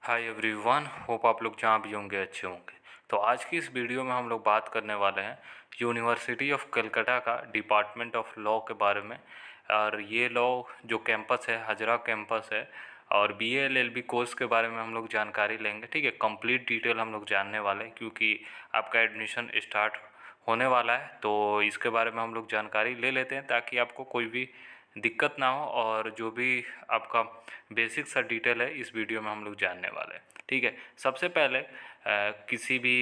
Hi everyone, hope आप लोग जहाँ भी होंगे अच्छे होंगे। तो आज की इस वीडियो में हम लोग बात करने वाले हैं यूनिवर्सिटी ऑफ कलकत्ता का डिपार्टमेंट ऑफ लॉ के बारे में। और ये लॉ जो कैंपस है, हजरा कैंपस है, और BA LLB कोर्स के बारे में हम लोग जानकारी लेंगे। ठीक है, कंप्लीट डिटेल हम लोग जानने वाले हैं क्योंकि आपका एडमिशन स्टार्ट होने वाला है। तो इसके बारे में हम लोग जानकारी ले लेते हैं ताकि आपको कोई भी दिक्कत ना हो, और जो भी आपका बेसिक सा डिटेल है इस वीडियो में हम लोग जानने वाले हैं। ठीक है, सबसे पहले किसी भी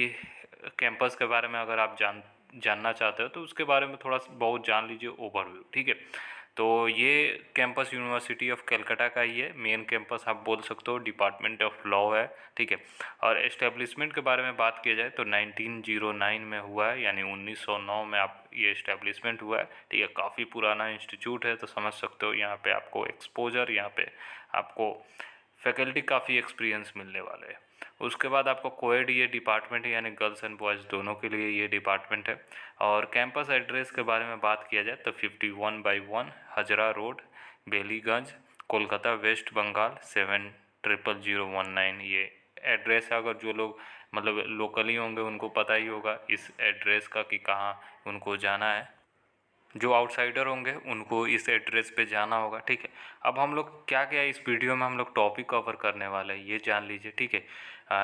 कैंपस के बारे में अगर आप जानना चाहते हो तो उसके बारे में थोड़ा बहुत जान लीजिए, ओवरव्यू। ठीक है, तो ये कैंपस यूनिवर्सिटी ऑफ कलकत्ता का ही है, मेन कैंपस आप बोल सकते हो, डिपार्टमेंट ऑफ लॉ है। ठीक है, और एस्टेब्लिशमेंट के बारे में बात की जाए तो 1909 में हुआ है, यानी 1909 में आप ये इस्टेब्लिशमेंट हुआ है। ठीक है, काफ़ी पुराना इंस्टीट्यूट है, तो समझ सकते हो यहाँ पे आपको एक्सपोजर, यहाँ पे आपको फैकल्टी काफ़ी एक्सपीरियंस मिलने वाले हैं। उसके बाद आपको कोएड ये डिपार्टमेंट है, यानी गर्ल्स एंड बॉयज़ दोनों के लिए ये डिपार्टमेंट है। और कैंपस एड्रेस के बारे में बात किया जाए तो 51/1 हजरा रोड, बेलीगंज, कोलकाता, वेस्ट बंगाल 700019 ये एड्रेस है। अगर जो लोग मतलब लोकली होंगे उनको पता ही होगा इस एड्रेस का कि कहाँ उनको जाना है। जो आउटसाइडर होंगे उनको इस एड्रेस पे जाना होगा। ठीक है, अब हम लोग क्या क्या इस वीडियो में हम लोग टॉपिक कवर करने वाले हैं ये जान लीजिए। ठीक है,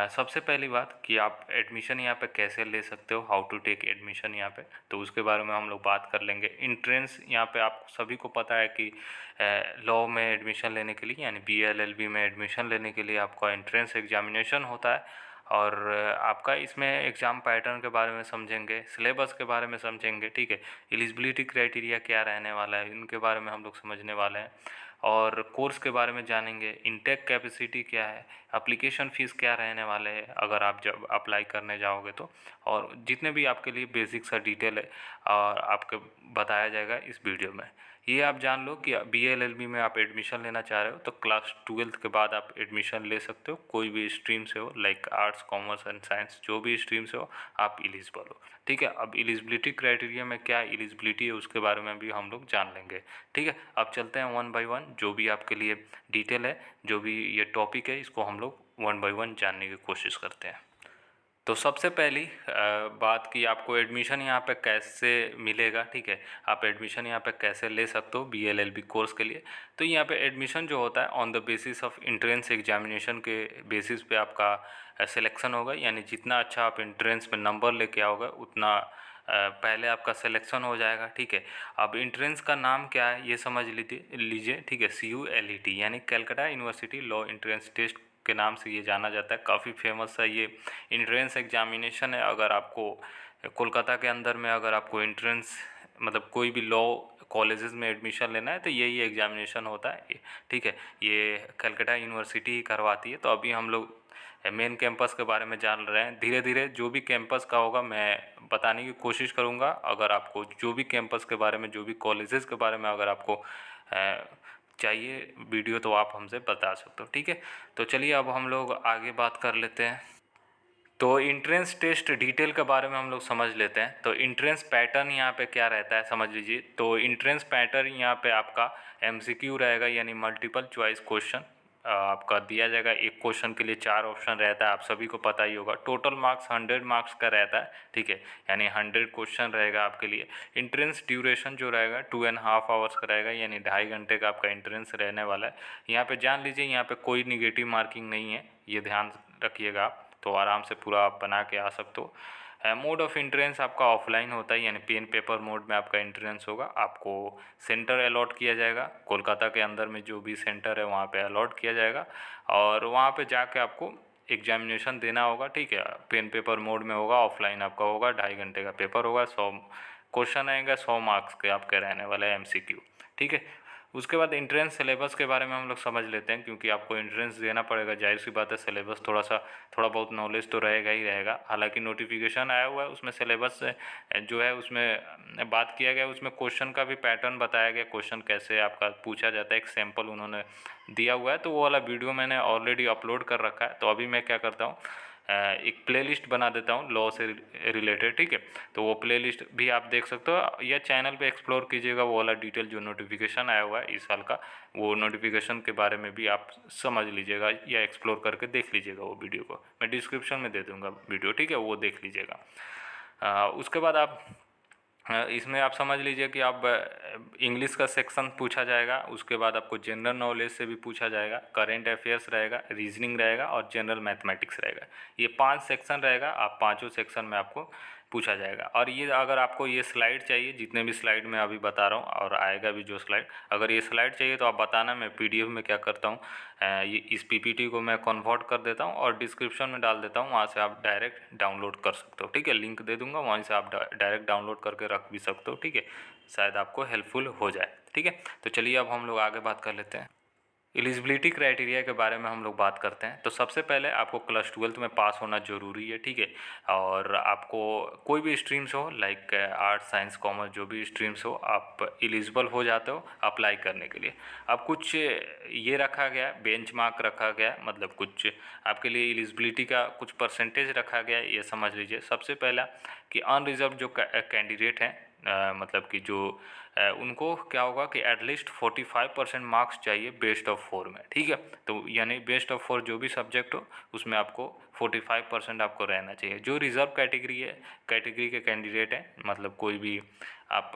सबसे पहली बात कि आप एडमिशन यहाँ पे कैसे ले सकते हो, हाउ टू टेक एडमिशन यहाँ पे, तो उसके बारे में हम लोग बात कर लेंगे। इंट्रेंस यहाँ पे आप सभी को पता है कि लॉ में एडमिशन लेने के लिए, यानी BA LLB में एडमिशन लेने के लिए आपका एंट्रेंस एग्जामिनेशन होता है। और आपका इसमें एग्ज़ाम पैटर्न के बारे में समझेंगे, सिलेबस के बारे में समझेंगे। ठीक है, एलिजिबिलिटी क्राइटेरिया क्या रहने वाला है इनके बारे में हम लोग समझने वाले हैं, और कोर्स के बारे में जानेंगे, इनटेक कैपेसिटी क्या है, एप्लीकेशन फ़ीस क्या रहने वाले हैं अगर आप जब अप्लाई करने जाओगे तो, और जितने भी आपके लिए बेसिक सा डिटेल है और आपको बताया जाएगा इस वीडियो में। ये आप जान लो कि BA LLB में आप एडमिशन लेना चाह रहे हो तो क्लास 12th के बाद आप एडमिशन ले सकते हो, कोई भी स्ट्रीम से हो, like arts, commerce and science, जो भी स्ट्रीम से हो आप एलिजिबल हो। ठीक है, अब एलिजिबिलिटी क्राइटेरिया में क्या एलिजिबिलिटी है उसके बारे में भी हम लोग जान लेंगे। ठीक है, अब चलते हैं वन बाय वन, जो भी आपके लिए डिटेल है, जो भी ये टॉपिक है, इसको हम लोग वन बाय वन जानने की कोशिश करते हैं। तो सबसे पहली बात कि आपको एडमिशन यहाँ पे कैसे मिलेगा। ठीक है, आप एडमिशन यहाँ पे कैसे ले सकते हो BA LLB कोर्स के लिए। तो यहाँ पे एडमिशन जो होता है on the basis of entrance examination के बेसिस पे आपका सिलेक्शन होगा, यानी जितना अच्छा आप इंट्रेंस में नंबर लेके आओगे उतना पहले आपका सिलेक्शन हो जाएगा। ठीक है, अब इंट्रेंस का नाम क्या है ये समझ लीजिए। ठीक है, CULET यानी Calcutta university law entrance test के नाम से ये जाना जाता है। काफ़ी फेमस है ये इंट्रेंस एग्जामिनेशन है। अगर आपको कोलकाता के अंदर में अगर आपको इंट्रेंस मतलब कोई भी लॉ कॉलेजेस में एडमिशन लेना है तो यही एग्जामिनेशन होता है। ठीक है, ये कलकत्ता यूनिवर्सिटी ही करवाती है। तो अभी हम लोग मेन कैंपस के बारे में जान रहे हैं। धीरे धीरे जो भी कैंपस का होगा मैं बताने की कोशिश करूँगा। अगर आपको जो भी कैंपस के बारे में, जो भी कॉलेजेस के बारे में अगर आपको चाहिए वीडियो तो आप हमसे बता सकते हो। ठीक है, तो चलिए अब हम लोग आगे बात कर लेते हैं। तो इंट्रेंस टेस्ट डिटेल के बारे में हम लोग समझ लेते हैं। तो इंट्रेंस पैटर्न यहाँ पे क्या रहता है समझ लीजिए। तो इंट्रेंस पैटर्न यहाँ पे आपका MCQ रहेगा, यानी मल्टीपल चॉइस क्वेश्चन आपका दिया जाएगा। एक क्वेश्चन के लिए 4 ऑप्शन रहता है, आप सभी को पता ही होगा। टोटल मार्क्स 100 मार्क्स का रहता है। ठीक है, यानी 100 क्वेश्चन रहेगा आपके लिए। इंट्रेंस ड्यूरेशन जो रहेगा 2.5 आवर्स का रहेगा, यानी 2.5 घंटे का आपका इंट्रेंस रहने वाला है। यहाँ पे जान लीजिए, यहाँ पे कोई निगेटिव मार्किंग नहीं है, ये ध्यान रखिएगा आप, तो आराम से पूरा आप बना के आ सकते हो। मोड ऑफ इंट्रेंस आपका ऑफलाइन होता है, यानी पेन पेपर मोड में आपका इंट्रेंस होगा। आपको सेंटर अलॉट किया जाएगा, कोलकाता के अंदर में जो भी सेंटर है वहाँ पे अलॉट किया जाएगा, और वहाँ पे जाके आपको एग्जामिनेशन देना होगा। ठीक है, पेन पेपर मोड में होगा, ऑफलाइन आपका होगा, 2.5 घंटे का पेपर होगा, 100 क्वेश्चन आएंगे, 100 मार्क्स के आपके रहने वाले हैं MCQ। ठीक है, उसके बाद इंट्रेंस सिलेबस के बारे में हम लोग समझ लेते हैं, क्योंकि आपको इंट्रेंस देना पड़ेगा, जाहिर सी बात है सिलेबस थोड़ा बहुत नॉलेज तो रहेगा ही रहेगा। हालांकि नोटिफिकेशन आया हुआ है, उसमें सिलेबस जो है उसमें बात किया गया, उसमें क्वेश्चन का भी पैटर्न बताया गया, क्वेश्चन कैसे आपका पूछा जाता है, एक सैम्पल उन्होंने दिया हुआ है। तो वो वाला वीडियो मैंने ऑलरेडी अपलोड कर रखा है। तो अभी मैं क्या करता हूँ, एक प्लेलिस्ट बना देता हूँ लॉ से रिलेटेड, ठीक है। तो वो प्लेलिस्ट भी आप देख सकते हो, या चैनल पे एक्सप्लोर कीजिएगा, वो वाला डिटेल जो नोटिफिकेशन आया हुआ है इस साल का, वो नोटिफिकेशन के बारे में भी आप समझ लीजिएगा या एक्सप्लोर करके देख लीजिएगा। वो वीडियो को मैं डिस्क्रिप्शन में दे दूँगा वीडियो, ठीक है, वो देख लीजिएगा। उसके बाद आप इसमें आप समझ लीजिए कि आप इंग्लिश का सेक्शन पूछा जाएगा, उसके बाद आपको जनरल नॉलेज से भी पूछा जाएगा, करेंट अफेयर्स रहेगा, रीजनिंग रहेगा और जनरल मैथमेटिक्स रहेगा। ये 5 सेक्शन रहेगा, आप पाँचों सेक्शन में आपको पूछा जाएगा। और ये अगर आपको ये स्लाइड चाहिए, जितने भी स्लाइड मैं अभी बता रहा हूँ और आएगा भी जो स्लाइड, अगर ये स्लाइड चाहिए तो आप बताना, मैं पीडीएफ में क्या करता हूँ, ये इस पीपीटी को मैं कन्वर्ट कर देता हूँ और डिस्क्रिप्शन में डाल देता हूँ, वहाँ से आप डायरेक्ट डाउनलोड कर सकते हो, ठीक है। लिंक दे दूँगा, वहीं से आप डायरेक्ट डाउनलोड करके रख भी सकते हो, ठीक है। शायद आपको हेल्पफुल हो जाए, ठीक है। तो चलिए अब हम लोग आगे बात कर लेते हैं। एलिजिबिलिटी क्राइटेरिया के बारे में हम लोग बात करते हैं। तो सबसे पहले आपको क्लास 12th में पास होना ज़रूरी है, ठीक है। और आपको कोई भी स्ट्रीम्स हो, लाइक आर्ट्स, साइंस, कॉमर्स, जो भी स्ट्रीम्स हो, आप एलिजिबल हो जाते हो अप्लाई करने के लिए। अब कुछ ये रखा गया है, बेंचमार्क रखा गया है, मतलब कुछ आपके लिए एलिजिबिलिटी का कुछ परसेंटेज रखा गया है, ये समझ लीजिए। सबसे पहला कि अनरिजर्व जो कैंडिडेट हैं, मतलब कि जो उनको क्या होगा कि एटलीस्ट 45% मार्क्स चाहिए बेस्ट ऑफ 4 में, ठीक है। तो यानी बेस्ट ऑफ 4 जो भी सब्जेक्ट हो उसमें आपको 45% आपको रहना चाहिए। जो रिजर्व कैटेगरी है, कैटेगरी के कैंडिडेट हैं, मतलब कोई भी आप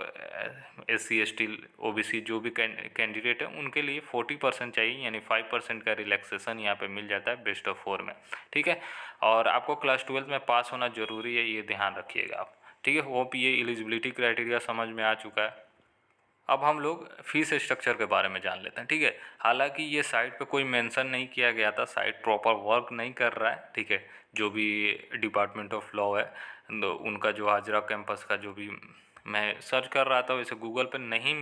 SC ST OBC जो भी कैंडिडेट है उनके लिए 40% चाहिए, यानी 5% का रिलैक्सेशन यहाँ पे मिल जाता है बेस्ट ऑफ 4 में, ठीक है। और आपको क्लास 12 में पास होना ज़रूरी है, ये ध्यान रखिएगा आप, ठीक है। होप ये एलिजिबिलिटी क्राइटेरिया समझ में आ चुका है। अब हम लोग फीस स्ट्रक्चर के बारे में जान लेते हैं, ठीक है। हालांकि ये साइट पे कोई मेंशन नहीं किया गया था, साइट प्रॉपर वर्क नहीं कर रहा है, ठीक है। जो भी डिपार्टमेंट ऑफ लॉ है, तो उनका जो हाजरा कैंपस का जो भी मैं सर्च कर रहा था, वैसे गूगल पे नहीं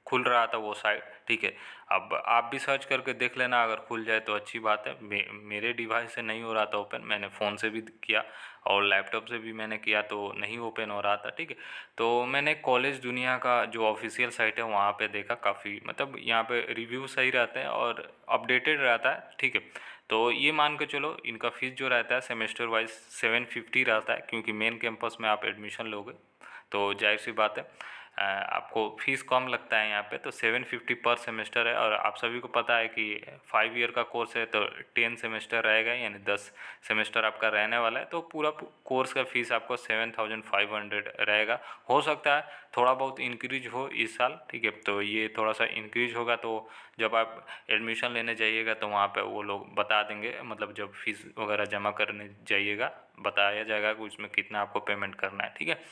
खुल रहा था वो साइट, ठीक है। अब आप भी सर्च करके देख लेना, अगर खुल जाए तो अच्छी बात है। मेरे डिवाइस से नहीं हो रहा था ओपन, मैंने फ़ोन से भी किया और लैपटॉप से भी मैंने किया तो नहीं ओपन हो रहा था, ठीक है। तो मैंने कॉलेज दुनिया का जो ऑफिशियल साइट है वहाँ पे देखा, काफ़ी मतलब यहाँ पे रिव्यू सही रहते हैं और अपडेटेड रहता है, ठीक है। तो ये मान के चलो, इनका फ़ीस जो रहता है सेमेस्टर वाइज 750 रहता है, क्योंकि मेन कैंपस में आप एडमिशन लोगे तो जाहिर सी बात है आपको फ़ीस कम लगता है यहाँ पे। तो 750 पर सेमेस्टर है, और आप सभी को पता है कि 5 ईयर का कोर्स है तो 10 सेमेस्टर रहेगा, यानी 10 सेमेस्टर आपका रहने वाला है। तो पूरा कोर्स का फ़ीस आपको 7500 रहेगा। हो सकता है थोड़ा बहुत इंक्रीज हो इस साल, ठीक है। तो ये थोड़ा सा इंक्रीज होगा, तो जब आप एडमिशन लेने जाइएगा तो वहाँ पे वो लोग बता देंगे, मतलब जब फीस वगैरह जमा करने जाइएगा बताया जाएगा कि उसमें कितना आपको पेमेंट करना है, ठीक है।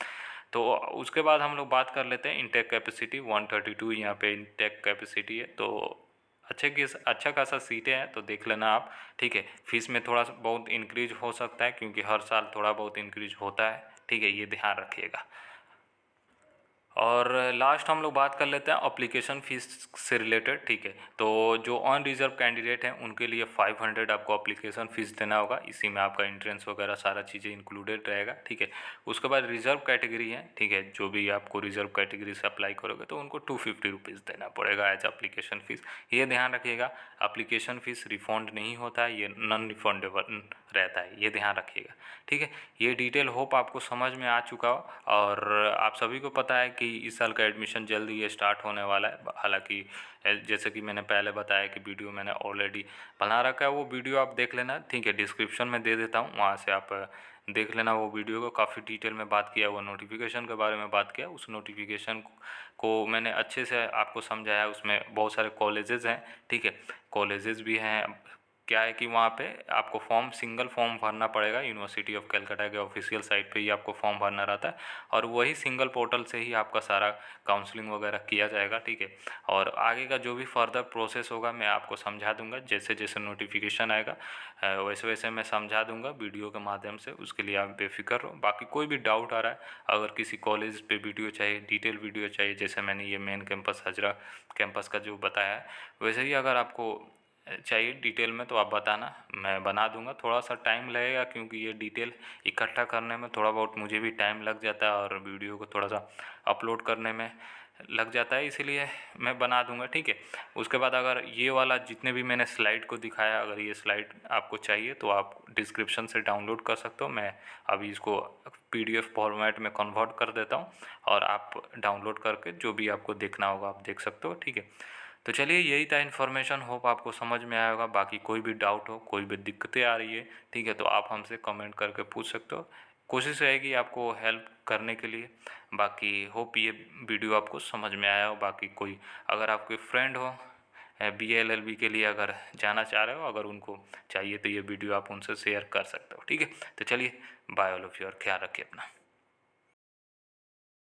तो उसके बाद हम लोग बात कर लेते हैं इनटेक कैपेसिटी 132, यहाँ पे इनटेक कैपेसिटी है। तो अच्छा खासा सीटें हैं, तो देख लेना आप, ठीक है। फीस में थोड़ा बहुत इंक्रीज हो सकता है, क्योंकि हर साल थोड़ा बहुत इंक्रीज होता है, ठीक है, ये ध्यान रखिएगा। और लास्ट हम लोग बात कर लेते हैं अप्लीकेशन फ़ीस से रिलेटेड, ठीक है। तो जो अनरिजर्व कैंडिडेट हैं उनके लिए 500 आपको अप्लीकेशन फ़ीस देना होगा, इसी में आपका एंट्रेंस वगैरह सारा चीज़ें इंक्लूडेड रहेगा, ठीक है। उसके बाद रिजर्व कैटेगरी है, ठीक है, जो भी आपको रिजर्व कैटेगरी से अप्लाई करोगे तो उनको 250 रुपीज़ देना पड़ेगा एज अप्लीकेशन फ़ीस। ये ध्यान रखिएगा, अप्लीकेशन फ़ीस रिफंड नहीं होता है, ये नॉन रिफंडेबल रहता है, ये ध्यान रखिएगा, ठीक है। ये डिटेल होप आपको समझ में आ चुका हो, और आप सभी को पता है कि इस साल का एडमिशन जल्दी ये स्टार्ट होने वाला है। हालांकि जैसे कि मैंने पहले बताया कि वीडियो मैंने ऑलरेडी बना रखा है, वो वीडियो आप देख लेना, ठीक है, डिस्क्रिप्शन में दे देता हूँ, वहाँ से आप देख लेना वो वीडियो को। काफ़ी डिटेल में बात किया, वो नोटिफिकेशन के बारे में बात किया, उस नोटिफिकेशन को मैंने अच्छे से आपको समझाया। उसमें बहुत सारे कॉलेजेस हैं, ठीक है, कॉलेजेस भी हैं। क्या है कि वहाँ पे आपको सिंगल फॉर्म भरना पड़ेगा, यूनिवर्सिटी ऑफ कलकत्ता के ऑफिशियल साइट पे ही आपको फॉर्म भरना रहता है, और वही सिंगल पोर्टल से ही आपका सारा काउंसलिंग वगैरह किया जाएगा, ठीक है। और आगे का जो भी फर्दर प्रोसेस होगा मैं आपको समझा दूंगा, जैसे जैसे नोटिफिकेशन आएगा वैसे वैसे मैं समझा दूंगा वीडियो के माध्यम से, उसके लिए आप बेफिक्र रहो। बाकी कोई भी डाउट आ रहा है, अगर किसी कॉलेज पे वीडियो चाहिए, डिटेल वीडियो चाहिए, जैसे मैंने ये मेन कैंपस हाजरा कैंपस का जो बताया है, वैसे ही अगर आपको चाहिए डिटेल में तो आप बताना, मैं बना दूंगा। थोड़ा सा टाइम लगेगा, क्योंकि ये डिटेल इकट्ठा करने में थोड़ा बहुत मुझे भी टाइम लग जाता है, और वीडियो को थोड़ा सा अपलोड करने में लग जाता है, इसीलिए मैं बना दूंगा, ठीक है। उसके बाद अगर ये वाला जितने भी मैंने स्लाइड को दिखाया, अगर ये स्लाइड आपको चाहिए तो आप डिस्क्रिप्शन से डाउनलोड कर सकते हो। मैं अभी इसको PDF फॉर्मेट में कन्वर्ट कर देता हूँ और आप डाउनलोड करके जो भी आपको देखना होगा आप देख सकते हो, ठीक है। तो चलिए, यही था इन्फॉर्मेशन, होप आपको समझ में आया होगा। बाकी कोई भी डाउट हो, कोई भी दिक्कतें आ रही है, ठीक है, तो आप हमसे कमेंट करके पूछ सकते हो। कोशिश रहेगी आपको हेल्प करने के लिए। बाकी होप ये वीडियो आपको समझ में आया हो। बाकी कोई अगर आपके फ्रेंड हो BA LLB के लिए अगर जाना चाह रहे हो, अगर उनको चाहिए तो ये वीडियो आप उनसे शेयर कर सकते हो, ठीक है। तो चलिए, बाय ऑल ऑफ यू, और ख्याल रखिए अपना।